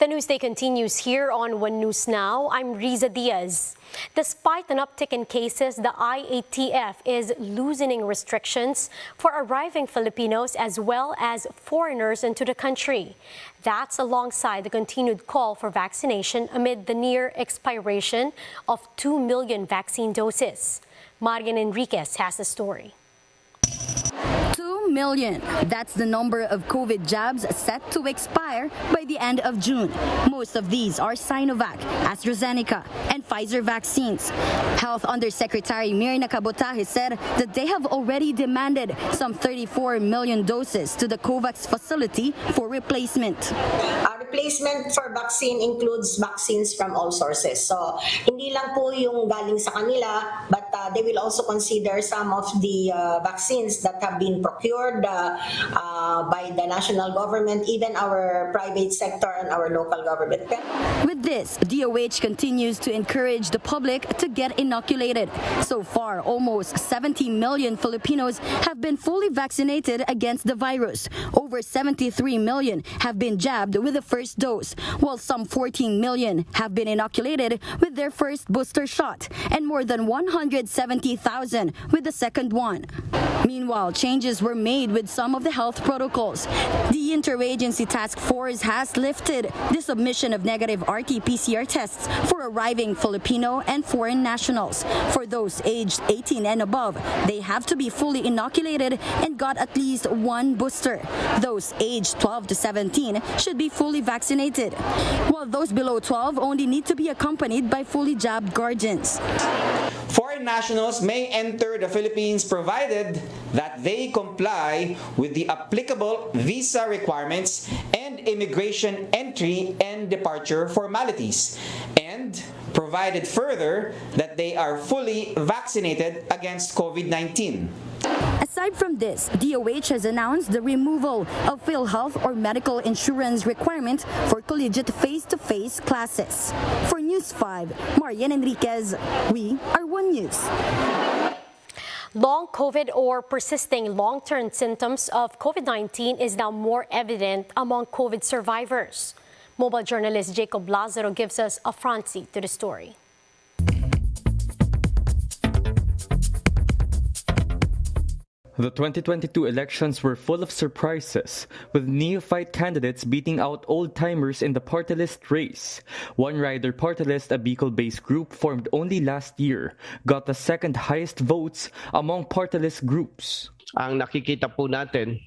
The Newsday continues here on One News Now. I'm Riza Diaz. Despite an uptick in cases, the IATF is loosening restrictions for arriving Filipinos as well as foreigners into the country. That's alongside the continued call for vaccination amid the near expiration of 2 million vaccine doses. Marian Enriquez has the story. 2 million. That's the number of COVID jabs set to expire by the end of June. Most of these are Sinovac, AstraZeneca, and Pfizer vaccines. Health Undersecretary Mirna Cabotaje said that they have already demanded some 34 million doses to the COVAX facility for replacement. Replacement for vaccine includes vaccines from all sources. So, hindi lang po yung galing sa kanila, but they will also consider some of the vaccines that have been procured by the national government, even our private sector and our local government. With this, DOH continues to encourage the public to get inoculated. So far, almost 70 million Filipinos have been fully vaccinated against the virus. Over 73 million have been jabbed with the first dose, while some 14 million have been inoculated with their first booster shot, and more than 170,000 with the second one. Meanwhile, changes were made with some of the health protocols. The Interagency Task Force has lifted the submission of negative RT-PCR tests for arriving Filipino and foreign nationals. For those aged 18 and above, they have to be fully inoculated and got at least one booster. Those aged 12 to 17 should be fully vaccinated, while those below 12 only need to be accompanied by fully jabbed guardians. Foreign nationals may enter the Philippines provided that they comply with the applicable visa requirements and immigration entry and departure formalities, and provided further that they are fully vaccinated against COVID-19. Aside from this, DOH has announced the removal of PhilHealth or medical insurance requirement for collegiate face-to-face classes. For News 5, Marian Enriquez, we are One News. Long COVID or persisting long-term symptoms of COVID-19 is now more evident among COVID survivors. Mobile journalist Jacob Lazaro gives us a front seat to the story. The 2022 elections were full of surprises, with neophyte candidates beating out old-timers in the party list race. One Rider party list, a Bicol-based group formed only last year, got the second highest votes among party list groups. Ang nakikita po natin,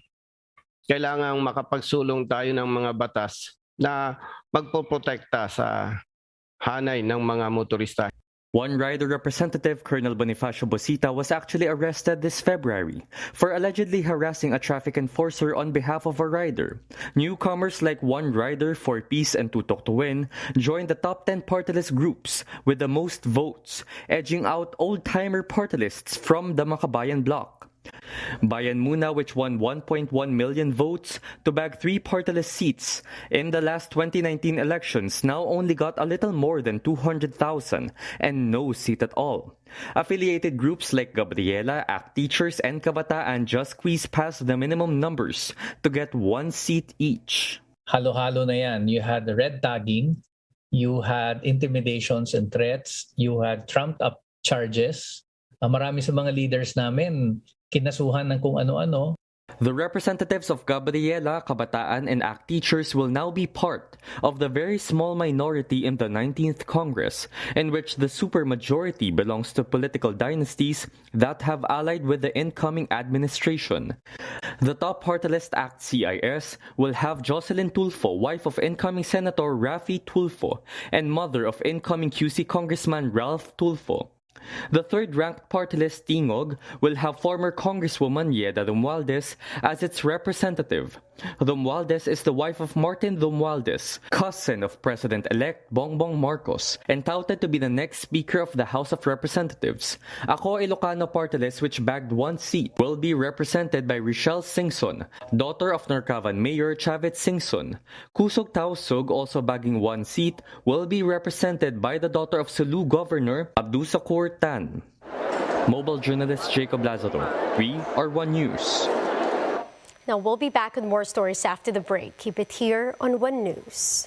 kailangang makapagsulong tayo ng mga batas na magpoprotekta sa hanay ng mga motorista. One Rider representative, Colonel Bonifacio Bosita, was actually arrested this February for allegedly harassing a traffic enforcer on behalf of a rider. Newcomers like One Rider, For Peace, and Tutok to Win joined the top 10 party list groups with the most votes, edging out old-timer party lists from the Makabayan bloc. Bayan Muna, which won 1.1 million votes to bag 3 party list seats in the last 2019 elections, now only got a little more than 200,000 and no seat at all. Affiliated groups like Gabriela, ACT Teachers, and Kabataan just squeezed past the minimum numbers to get 1 seat each. Halo-halo na yan. You had the red tagging, you had intimidations and threats, you had trumped-up charges. Marami sa mga leaders namin kinasuhan ng kung ano-ano. The representatives of Gabriela, Kabataan, and ACT Teachers will now be part of the very small minority in the 19th Congress, in which the supermajority belongs to political dynasties that have allied with the incoming administration. The top party list, ACT CIS, will have Jocelyn Tulfo, wife of incoming Senator Raffy Tulfo, and mother of incoming QC Congressman Ralph Tulfo. The third-ranked party list, Tingog, will have former Congresswoman Yeda Romualdez as its representative. Romualdez is the wife of Martin Romualdez, cousin of President-elect Bongbong Marcos, and touted to be the next Speaker of the House of Representatives. Ako Ilocano party list, which bagged 1 seat, will be represented by Richelle Singson, daughter of Narcavan Mayor Chavit Singson. Kusog Tausug, also bagging 1 seat, will be represented by the daughter of Sulu Governor Abdussakur Tan. Mobile journalist Jacob Lazaro, we are One News. Now we'll be back with more stories after the break. Keep it here on One News.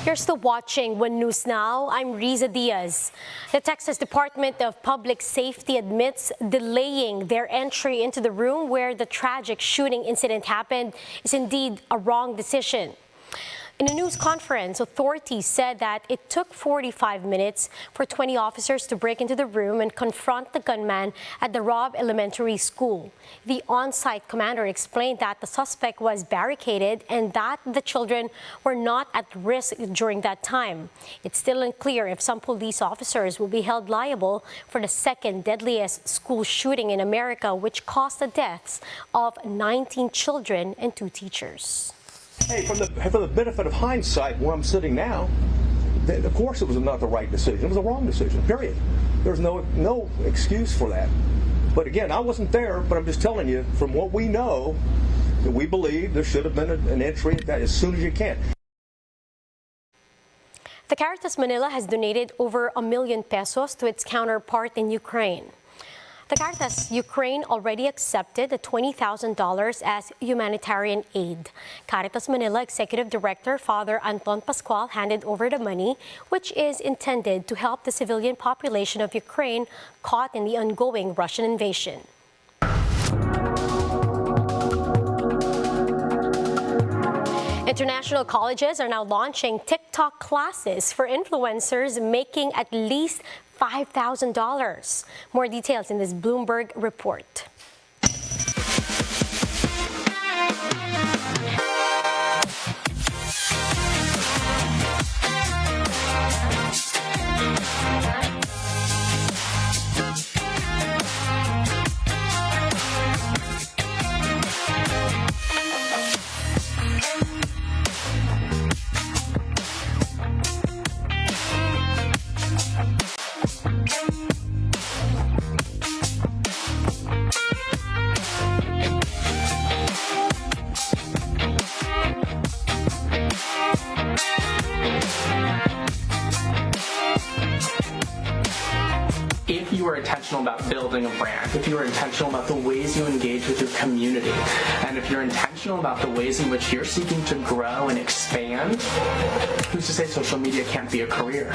You're still watching One News Now. I'm Riza Diaz. The Texas Department of Public Safety admits delaying their entry into the room where the tragic shooting incident happened is indeed a wrong decision. In a news conference, authorities said that it took 45 minutes for 20 officers to break into the room and confront the gunman at the Robb Elementary School. The on-site commander explained that the suspect was barricaded and that the children were not at risk during that time. It's still unclear if some police officers will be held liable for the second deadliest school shooting in America, which caused the deaths of 19 children and 2 teachers. Hey, for the benefit of hindsight, where I'm sitting now, of course it was not the right decision. It was a wrong decision, period. There's no excuse for that. But again, I wasn't there, but I'm just telling you, from what we know, that we believe there should have been an entry at that as soon as you can. The Caritas Manila has donated over 1 million pesos to its counterpart in Ukraine. The Caritas Ukraine already accepted the $20,000 as humanitarian aid. Caritas Manila Executive Director Father Anton Pascual handed over the money, which is intended to help the civilian population of Ukraine caught in the ongoing Russian invasion. International colleges are now launching TikTok classes for influencers making at least $5,000. More details in this Bloomberg report. If you are intentional about building a brand, if you are intentional about the ways you engage with your community, and if you're intentional about the ways in which you're seeking to grow and expand, who's to say social media can't be a career?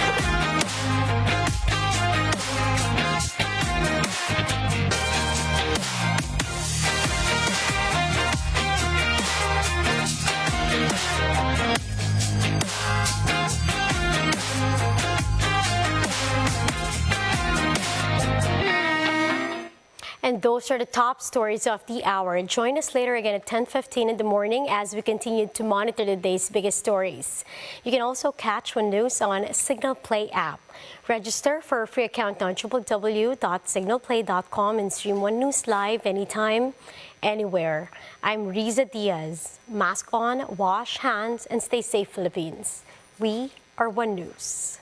And those are the top stories of the hour. Join us later again at 10:15 in the morning as we continue to monitor the day's biggest stories. You can also catch One News on Signal Play app. Register for a free account on www.signalplay.com and stream One News live anytime, anywhere. I'm Riza Diaz. Mask on, wash hands, and stay safe, Philippines. We are One News.